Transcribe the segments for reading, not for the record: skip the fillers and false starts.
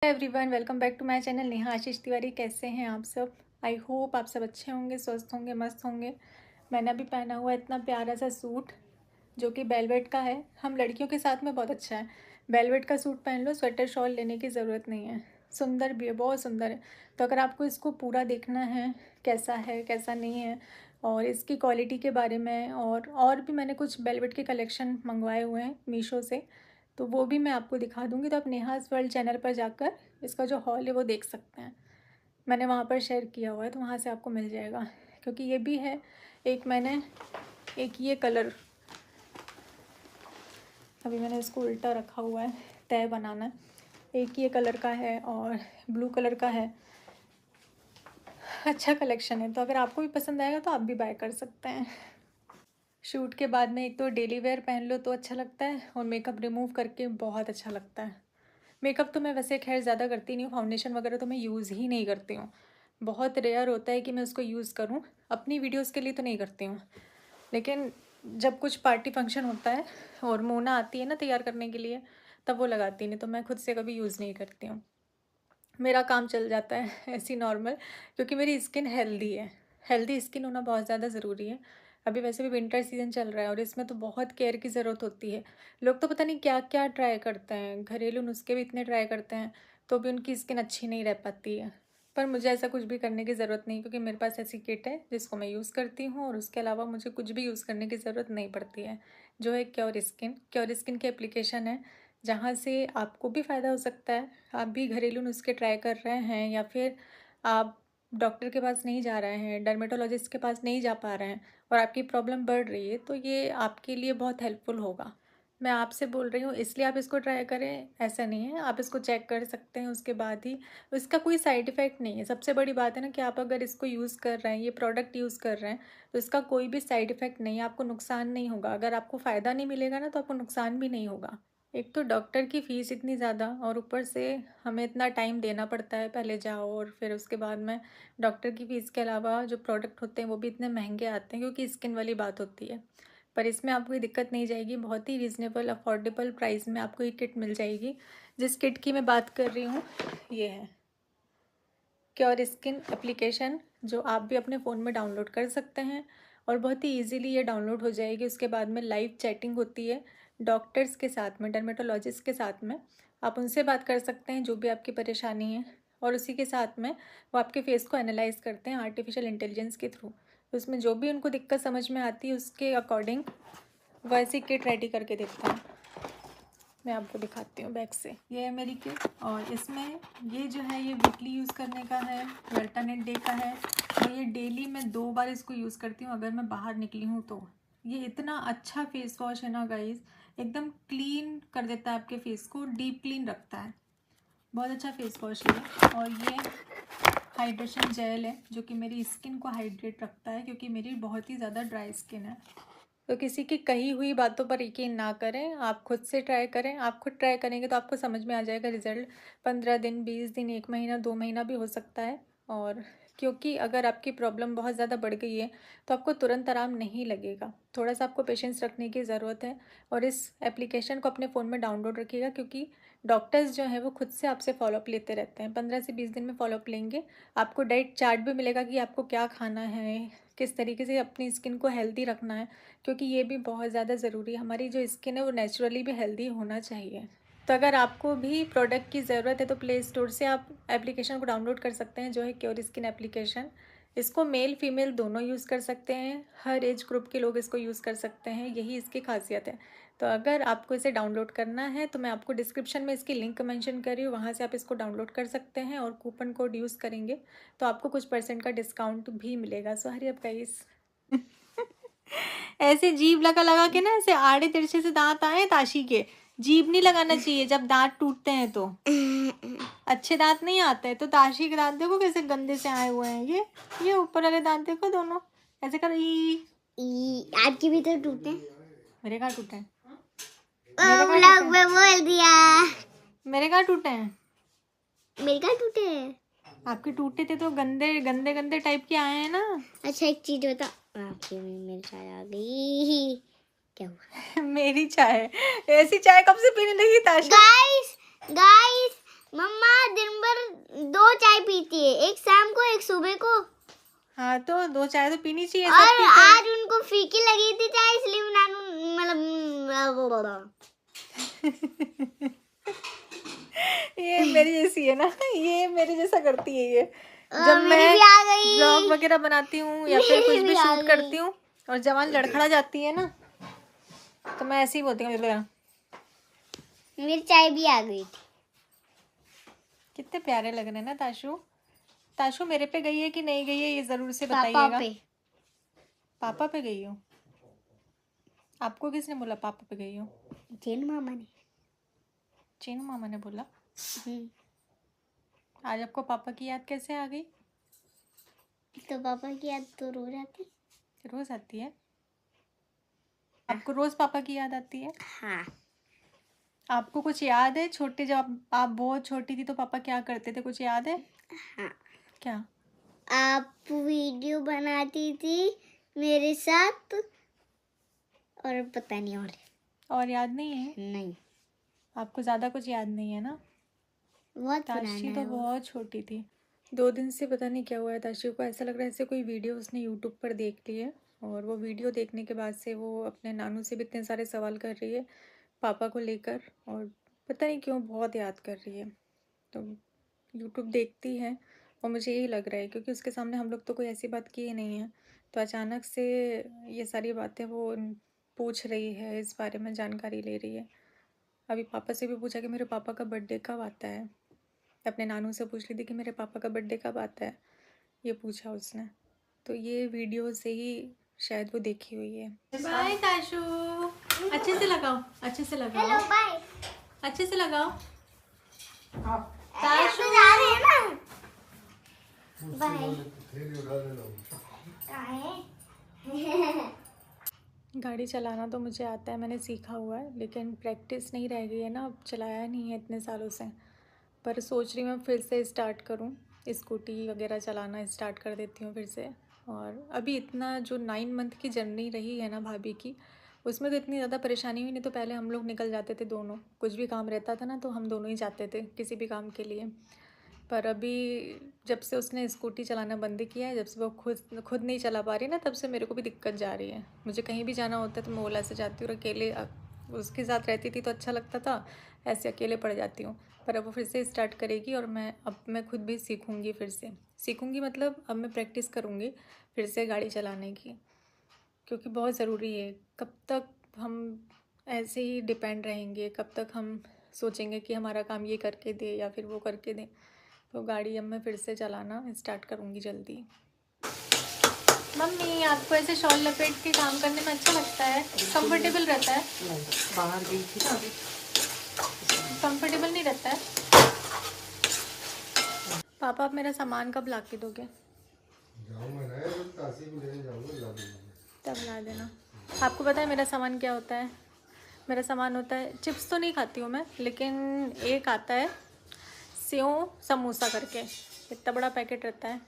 Everyone, welcome back to my channel Neha Ashish Tiwari. कैसे हैं आप सब? आई होप आप सब अच्छे होंगे, स्वस्थ होंगे, मस्त होंगे। मैंने अभी पहना हुआ इतना प्यारा सा सूट जो कि वेलवेट का है। हम लड़कियों के साथ में बहुत अच्छा है। वेलवेट का सूट पहन लो, स्वेटर शॉल लेने की ज़रूरत नहीं है। सुंदर भी है, बहुत सुंदर है। तो अगर आपको इसको पूरा देखना है कैसा है कैसा नहीं है और इसकी क्वालिटी के बारे में, और भी मैंने कुछ वेलवेट के कलेक्शन मंगवाए हुए हैं मीशो से, तो वो भी मैं आपको दिखा दूँगी। तो आप नेहाज़ वर्ल्ड चैनल पर जाकर इसका जो हॉल है वो देख सकते हैं। मैंने वहाँ पर शेयर किया हुआ है, तो वहाँ से आपको मिल जाएगा। क्योंकि ये भी है एक ये कलर, अभी मैंने इसको उल्टा रखा हुआ है, तय बनाना है। एक ये कलर का है और ब्लू कलर का है। अच्छा कलेक्शन है, तो अगर आपको भी पसंद आएगा तो आप भी बाय कर सकते हैं। शूट के बाद में एक तो डेली वेयर पहन लो तो अच्छा लगता है, और मेकअप रिमूव करके बहुत अच्छा लगता है। मेकअप तो मैं वैसे खैर ज़्यादा करती नहीं हूँ, फाउंडेशन वगैरह तो मैं यूज़ ही नहीं करती हूँ। बहुत रेयर होता है कि मैं उसको यूज़ करूँ, अपनी वीडियोज़ के लिए तो नहीं करती हूँ। लेकिन जब कुछ पार्टी फंक्शन होता है और मोना आती है ना तैयार करने के लिए, तब वो लगाती, नहीं तो मैं खुद से कभी यूज़ नहीं करती हूँ। मेरा काम चल जाता है ऐसी नॉर्मल, क्योंकि मेरी स्किन हेल्दी है। हेल्दी स्किन होना बहुत ज़्यादा ज़रूरी है। अभी वैसे भी विंटर सीज़न चल रहा है और इसमें तो बहुत केयर की ज़रूरत होती है। लोग तो पता नहीं क्या क्या ट्राई करते हैं, घरेलू नुस्खे भी इतने ट्राई करते हैं, तो भी उनकी स्किन अच्छी नहीं रह पाती है। पर मुझे ऐसा कुछ भी करने की ज़रूरत नहीं, क्योंकि मेरे पास ऐसी किट है जिसको मैं यूज़ करती हूँ, और उसके अलावा मुझे कुछ भी यूज़ करने की ज़रूरत नहीं पड़ती है। जो है क्योर स्किन की एप्लीकेशन है, जहाँ से आपको भी फ़ायदा हो सकता है। आप भी घरेलू नुस्खे ट्राई कर रहे हैं, या फिर आप डॉक्टर के पास नहीं जा रहे हैं, डर्मेटोलॉजिस्ट के पास नहीं जा पा रहे हैं और आपकी प्रॉब्लम बढ़ रही है, तो ये आपके लिए बहुत हेल्पफुल होगा। मैं आपसे बोल रही हूँ इसलिए आप इसको ट्राई करें, ऐसा नहीं है। आप इसको चेक कर सकते हैं, उसके बाद ही। इसका कोई साइड इफ़ेक्ट नहीं है। सबसे बड़ी बात है ना कि आप अगर इसको यूज़ कर रहे हैं, ये प्रोडक्ट यूज़ कर रहे हैं, तो इसका कोई भी साइड इफ़ेक्ट नहीं है, आपको नुकसान नहीं होगा। अगर आपको फ़ायदा नहीं मिलेगा ना, तो आपको नुकसान भी नहीं होगा। एक तो डॉक्टर की फ़ीस इतनी ज़्यादा, और ऊपर से हमें इतना टाइम देना पड़ता है, पहले जाओ और फिर उसके बाद में डॉक्टर की फ़ीस के अलावा जो प्रोडक्ट होते हैं वो भी इतने महंगे आते हैं, क्योंकि स्किन वाली बात होती है। पर इसमें आपको कोई दिक्कत नहीं जाएगी, बहुत ही रीज़नेबल अफोर्डेबल प्राइस में आपको ये किट मिल जाएगी। जिस किट की मैं बात कर रही हूँ ये है क्योर स्किन एप्लीकेशन, जो आप भी अपने फ़ोन में डाउनलोड कर सकते हैं, और बहुत ही इजीली ये डाउनलोड हो जाएगी। उसके बाद में लाइव चैटिंग होती है डॉक्टर्स के साथ में, डर्मेटोलॉजिस्ट के साथ में। आप उनसे बात कर सकते हैं जो भी आपकी परेशानी है, और उसी के साथ में वो आपके फेस को एनालाइज करते हैं आर्टिफिशियल इंटेलिजेंस के थ्रू। उसमें जो भी उनको दिक्कत समझ में आती है उसके अकॉर्डिंग वैसी किट रेडी करके देते हैं। मैं आपको दिखाती हूँ बैक से। ये है मेरी किट, और इसमें ये जो है ये वीकली यूज़ करने का है, अल्टरनेट डे का है, और ये डेली मैं 2 बार इसको यूज़ करती हूँ अगर मैं बाहर निकली हूँ तो। ये इतना अच्छा फेस वॉश है ना गाइस, एकदम क्लीन कर देता है आपके फेस को, डीप क्लीन रखता है। बहुत अच्छा फेस वॉश है। और ये हाइड्रेशन जेल है जो कि मेरी स्किन को हाइड्रेट रखता है, क्योंकि मेरी बहुत ही ज़्यादा ड्राई स्किन है। तो किसी की कही हुई बातों पर यकीन ना करें, आप खुद से ट्राई करें। आप खुद ट्राई करेंगे तो आपको समझ में आ जाएगा रिज़ल्ट। 15 दिन, 20 दिन, 1 महीना, 2 महीना भी हो सकता है। और क्योंकि अगर आपकी प्रॉब्लम बहुत ज़्यादा बढ़ गई है तो आपको तुरंत आराम नहीं लगेगा, थोड़ा सा आपको पेशेंस रखने की ज़रूरत है। और इस एप्लीकेशन को अपने फ़ोन में डाउनलोड रखिएगा, क्योंकि डॉक्टर्स जो हैं वो खुद से आपसे फॉलोअप लेते रहते हैं। 15 से 20 दिन में फॉलोअप लेंगे। आपको डाइट चार्ट भी मिलेगा कि आपको क्या खाना है, किस तरीके से अपनी स्किन को हेल्दी रखना है, क्योंकि ये भी बहुत ज़्यादा ज़रूरी है। हमारी जो स्किन है वो नेचुरली भी हेल्दी होना चाहिए। तो अगर आपको भी प्रोडक्ट की ज़रूरत है तो प्ले स्टोर से आप एप्लीकेशन को डाउनलोड कर सकते हैं, जो है क्योर स्किन एप्लीकेशन। इसको मेल फीमेल दोनों यूज़ कर सकते हैं, हर एज ग्रुप के लोग इसको यूज़ कर सकते हैं, यही इसकी खासियत है। तो अगर आपको इसे डाउनलोड करना है तो मैं आपको डिस्क्रिप्शन में इसकी लिंक मेंशन कर रही हूँ, वहाँ से आप इसको डाउनलोड कर सकते हैं, और कूपन कोड यूज़ करेंगे तो आपको कुछ % का डिस्काउंट भी मिलेगा। सो हरी अप गाइस। ऐसे जीभ लगा लगा के ना, ऐसे आड़े तिरछे से दांत आए ताशी के, जीभ नहीं लगाना चाहिए जब दांत टूटते हैं तो। अच्छे दांत नहीं आते हैं। तो ताशी के दांत देखो कैसे गंदे से आए हुए हैं। ये ऊपर वाले दांत देखो दोनों ऐसे कर। आपके भी तो टूटे। मेरे कहाँ टूटे हैं? बोल दिया। मेरे कहाँ टूटे हैं? मेरे कहाँ टूटे हैं? आपके टूटे थे तो गंदे गंदे गंदे टाइप के आए हैं ना। अच्छा एक चीज बता, आपके में मेरी चाय आ गई, क्या हुआ? मेरी चाय? ऐसी चाय कब से पीने लगी ताशा? गाइस मम्मा दिन भर 2 चाय पीती है, एक शाम को एक सुबह को। हाँ तो 2 चाय तो पीनी चाहिए, सब और पीते हैं। आज उनको फीकी लगी थी चाय, इसलिए नानू मतलब ये मेरी जैसी है ना, ये मेरे जैसा करती है ये। जब मेरी मैं भी आ गई। ब्लॉग वगैरह बनाती हूँ या फिर कुछ मेरी भी भी आ शूट गई। करती हूँ और जवान लड़खड़ा जाती है ना, तो मैं ऐसे ही बोलती हूँ। मेरी चाय भी आ गई थी। कितने प्यारे लग रहे हैं ना ताशु। ताशु मेरे पे गई है कि नहीं गई है ये जरूर से पापा बताइएगा। पे। पापा पे गई हो? आपको किसने बोला पापा पे गई हो? चेन मामा ने। चीनू मामा ने बोला। आज आपको पापा की याद कैसे आ गई? तो पापा की याद तो रोज आती। रोज आती है? आपको रोज पापा की याद आती है? हाँ। आपको कुछ याद है छोटे, जब आप बहुत छोटी थी तो पापा क्या करते थे, कुछ याद है? हाँ। क्या? आप वीडियो बनाती थी मेरे साथ और पता नहीं और याद नहीं है? नहीं, आपको ज्यादा कुछ याद नहीं है ना? बहुत ताशी पुराना तो है वो। बहुत छोटी थी। 2 दिन से पता नहीं क्या हुआ है ताशी को, ऐसा लग रहा है जैसे कोई वीडियो उसने यूट्यूब पर देख ली है और वो वीडियो देखने के बाद से वो अपने नानू से भी इतने सारे सवाल कर रही है पापा को लेकर, और पता नहीं क्यों बहुत याद कर रही है। तो यूट्यूब देखती है और मुझे यही लग रहा है क्योंकि उसके सामने हम लोग तो कोई ऐसी बात किए नहीं है, तो अचानक से ये सारी बातें वो पूछ रही है, इस बारे में जानकारी ले रही है। अभी पापा से भी पूछा कि मेरे पापा का बर्थडे कब आता है। अपने नानू से पूछ ली थी कि मेरे पापा का बर्थडे कब आता है, ये पूछा उसने। तो ये वीडियो से ही शायद वो देखी हुई है। बाय ताशु, अच्छे से लगाओ, अच्छे से लगाओ। Hello bye. अच्छे से लगाओ। ताशु जा रहे हैं ना। बाय। गाड़ी चलाना तो मुझे आता है, मैंने सीखा हुआ है, लेकिन प्रैक्टिस नहीं रह गई है ना, अब चलाया नहीं है इतने सालों से। पर सोच रही हूँ मैं फिर से स्टार्ट करूँ, स्कूटी वगैरह चलाना स्टार्ट कर देती हूँ फिर से। और अभी इतना जो 9 मंथ की जर्नी रही है ना भाभी की, उसमें तो इतनी ज़्यादा परेशानी हुई नहीं। तो पहले हम लोग निकल जाते थे दोनों, कुछ भी काम रहता था ना तो हम दोनों ही जाते थे किसी भी काम के लिए। पर अभी जब से उसने स्कूटी चलाना बंद किया है, जब से वो खुद नहीं चला पा रही ना, तब से मेरे को भी दिक्कत जा रही है। मुझे कहीं भी जाना होता है तो मैं ओला से जाती हूँ, और अकेले उसके साथ रहती थी तो अच्छा लगता था, ऐसे अकेले पड़ जाती हूँ। पर अब वो फिर से स्टार्ट करेगी और मैं खुद भी सीखूँगी, फिर से सीखूँगी, मतलब अब मैं प्रैक्टिस करूँगी फिर से गाड़ी चलाने की, क्योंकि बहुत ज़रूरी है। कब तक हम ऐसे ही डिपेंड रहेंगे, कब तक हम सोचेंगे कि हमारा काम ये करके दे या फिर वो करके दे। तो गाड़ी अब मैं फिर से चलाना स्टार्ट करूँगी जल्दी। मम्मी, आपको ऐसे शॉल लपेट के काम करने में अच्छा लगता है? कंफर्टेबल रहता है? बाहर गई थी ना, कंफर्टेबल नहीं रहता है? पापा आप मेरा सामान कब ला के दोगे? तब ला देना। आपको पता है मेरा सामान क्या होता है? मेरा सामान होता है, चिप्स तो नहीं खाती हूँ मैं, लेकिन एक आता है सेव समोसा करके, इतना बड़ा पैकेट रहता है,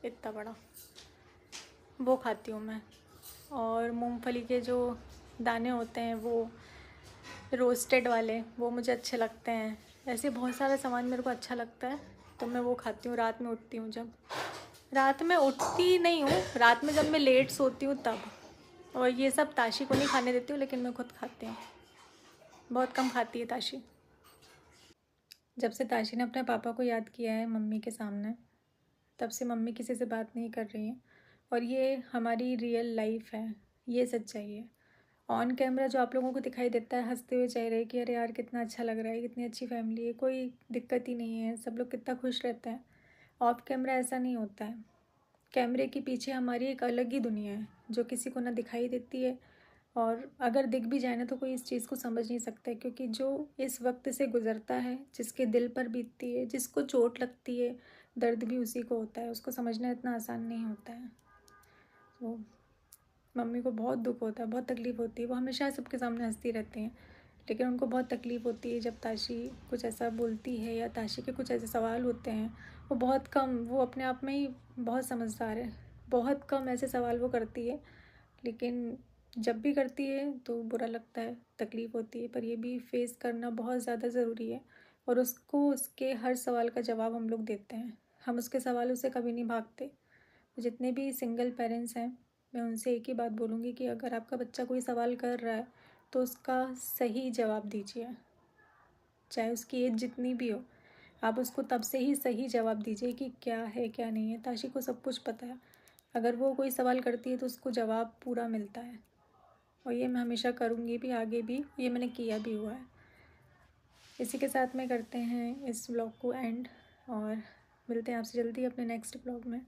इतना बड़ा, वो खाती हूँ मैं। और मूंगफली के जो दाने होते हैं वो रोस्टेड वाले, वो मुझे अच्छे लगते हैं। ऐसे बहुत सारा सामान मेरे को अच्छा लगता है, तो मैं वो खाती हूँ रात में उठती हूँ जब। रात में उठती नहीं हूँ, रात में जब मैं लेट सोती हूँ तब। और ये सब ताशी को नहीं खाने देती हूँ, लेकिन मैं खुद खाती हूँ। बहुत कम खाती है ताशी। जब से ताशी ने अपने पापा को याद किया है मम्मी के सामने, तब से मम्मी किसी से बात नहीं कर रही हैं। और ये हमारी रियल लाइफ है, ये सच्चाई है। ऑन कैमरा जो आप लोगों को दिखाई देता है हंसते हुए चेहरे कि अरे यार कितना अच्छा लग रहा है, कितनी अच्छी फैमिली है, कोई दिक्कत ही नहीं है, सब लोग कितना खुश रहते हैं, ऑफ कैमरा ऐसा नहीं होता है। कैमरे के पीछे हमारी एक अलग ही दुनिया है जो किसी को ना दिखाई देती है, और अगर दिख भी जाए ना तो कोई इस चीज़ को समझ नहीं सकता है, क्योंकि जो इस वक्त से गुज़रता है, जिसके दिल पर बीतती है, जिसको चोट लगती है, दर्द भी उसी को होता है, उसको समझना इतना आसान नहीं होता है। तो मम्मी को बहुत दुख होता है, बहुत तकलीफ़ होती है। वो हमेशा सबके सामने हंसती रहती हैं, लेकिन उनको बहुत तकलीफ़ होती है जब ताशी कुछ ऐसा बोलती है या ताशी के कुछ ऐसे सवाल होते हैं। वो बहुत कम, वो अपने आप में ही बहुत समझदार है, बहुत कम ऐसे सवाल वो करती है, लेकिन जब भी करती है तो बुरा लगता है, तकलीफ़ होती है, पर ये भी फेस करना बहुत ज़्यादा ज़रूरी है, और उसको उसके हर सवाल का जवाब हम लोग देते हैं। हम उसके सवालों से कभी नहीं भागते। जितने भी सिंगल पेरेंट्स हैं, मैं उनसे एक ही बात बोलूँगी कि अगर आपका बच्चा कोई सवाल कर रहा है तो उसका सही जवाब दीजिए, चाहे उसकी एज जितनी भी हो। आप उसको तब से ही सही जवाब दीजिए कि क्या है क्या नहीं है। ताशी को सब कुछ पता है, अगर वो कोई सवाल करती है तो उसको जवाब पूरा मिलता है, और ये मैं हमेशा करूँगी भी, आगे भी ये मैंने किया भी हुआ है। इसी के साथ में करते हैं इस व्लॉग को एंड, और मिलते हैं आपसे जल्दी अपने नेक्स्ट व्लॉग में।